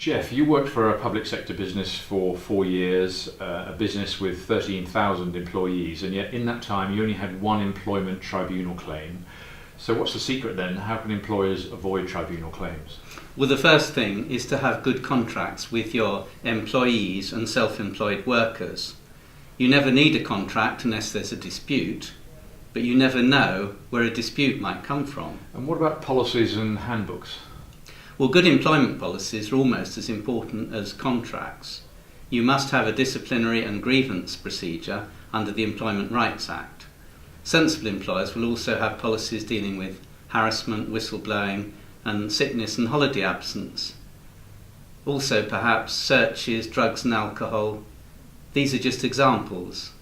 Geoff, you worked for a public sector business for 4 years, a business with 13,000 employees, and yet in that time you only had one employment tribunal claim. So what's the secret then? How can employers avoid tribunal claims? Well, the first thing is to have good contracts with your employees and self-employed workers. You never need a contract unless there's a dispute, but you never know where a dispute might come from. And what about policies and handbooks? Well, good employment policies are almost as important as contracts. You must have a disciplinary and grievance procedure under the Employment Rights Act. Sensible employers will also have policies dealing with harassment, whistleblowing, and sickness and holiday absence. Also, perhaps, searches, drugs and alcohol. These are just examples.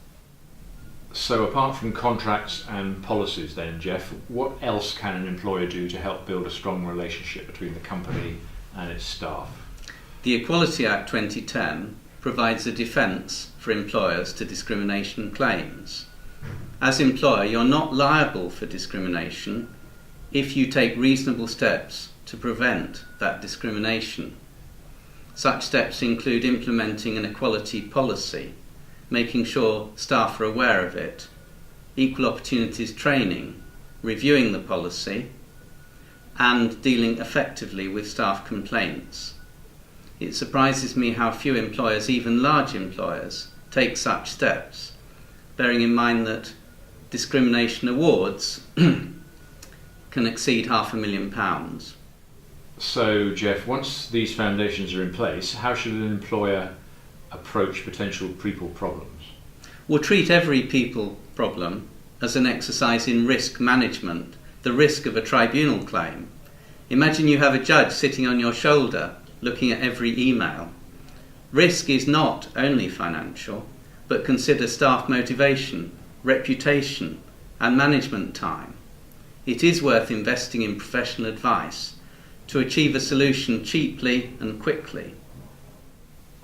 So apart from contracts and policies then, Geoff, what else can an employer do to help build a strong relationship between the company and its staff? The Equality Act 2010 provides a defence for employers to discrimination claims. As employer, you're not liable for discrimination if you take reasonable steps to prevent that discrimination. Such steps include implementing an equality policy, making sure staff are aware of it, equal opportunities training, reviewing the policy, and dealing effectively with staff complaints. It surprises me how few employers, even large employers, take such steps, bearing in mind that discrimination awards can exceed £500,000. So, Geoff, once these foundations are in place, how should an employer approach potential people problems? We'll treat every people problem as an exercise in risk management, the risk of a tribunal claim. Imagine you have a judge sitting on your shoulder looking at every email. Risk is not only financial, but consider staff motivation, reputation, and management time. It is worth investing in professional advice to achieve a solution cheaply and quickly.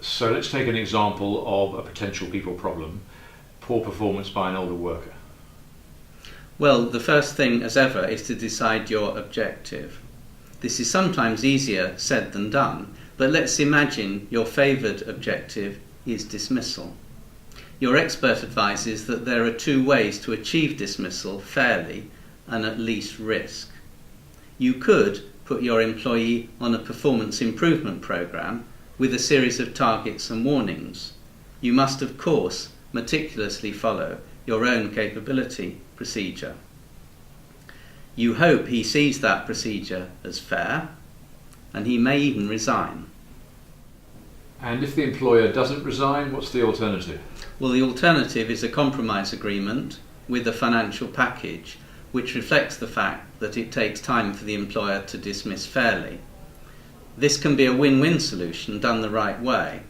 So let's take an example of a potential people problem: poor performance by an older worker. Well, the first thing, as ever, is to decide your objective. This is sometimes easier said than done, but let's imagine your favoured objective is dismissal. Your expert advises that there are two ways to achieve dismissal fairly and at least risk. You could put your employee on a performance improvement programme with a series of targets and warnings. You must, of course, meticulously follow your own capability procedure. You hope he sees that procedure as fair, and he may even resign. And if the employer doesn't resign, what's the alternative? Well, the alternative is a compromise agreement with a financial package which reflects the fact that it takes time for the employer to dismiss fairly. This can be a win-win solution done the right way.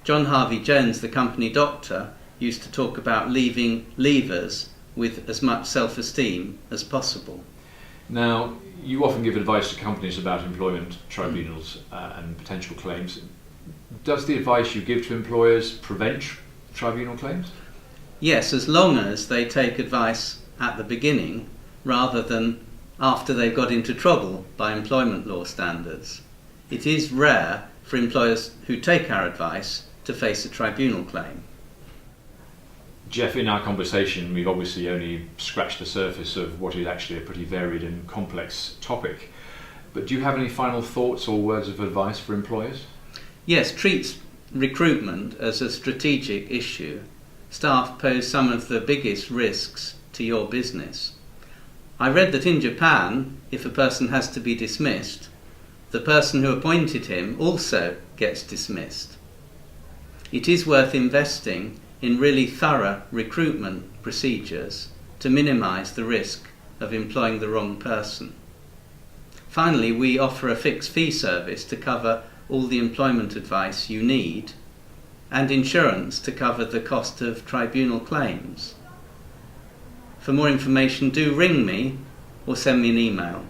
John Harvey Jones, the company doctor, used to talk about leaving leavers with as much self-esteem as possible. Now, you often give advice to companies about employment tribunals and potential claims. Does the advice you give to employers prevent tribunal claims? Yes, as long as they take advice at the beginning rather than after they've got into trouble by employment law standards. It is rare for employers who take our advice to face a tribunal claim. Geoff, in our conversation, we've obviously only scratched the surface of what is actually a pretty varied and complex topic. But do you have any final thoughts or words of advice for employers? Yes, treat recruitment as a strategic issue. Staff pose some of the biggest risks to your business. I read that in Japan, if a person has to be dismissed, the person who appointed him also gets dismissed. It is worth investing in really thorough recruitment procedures to minimise the risk of employing the wrong person. Finally, we offer a fixed fee service to cover all the employment advice you need and insurance to cover the cost of tribunal claims. For more information, do ring me or send me an email.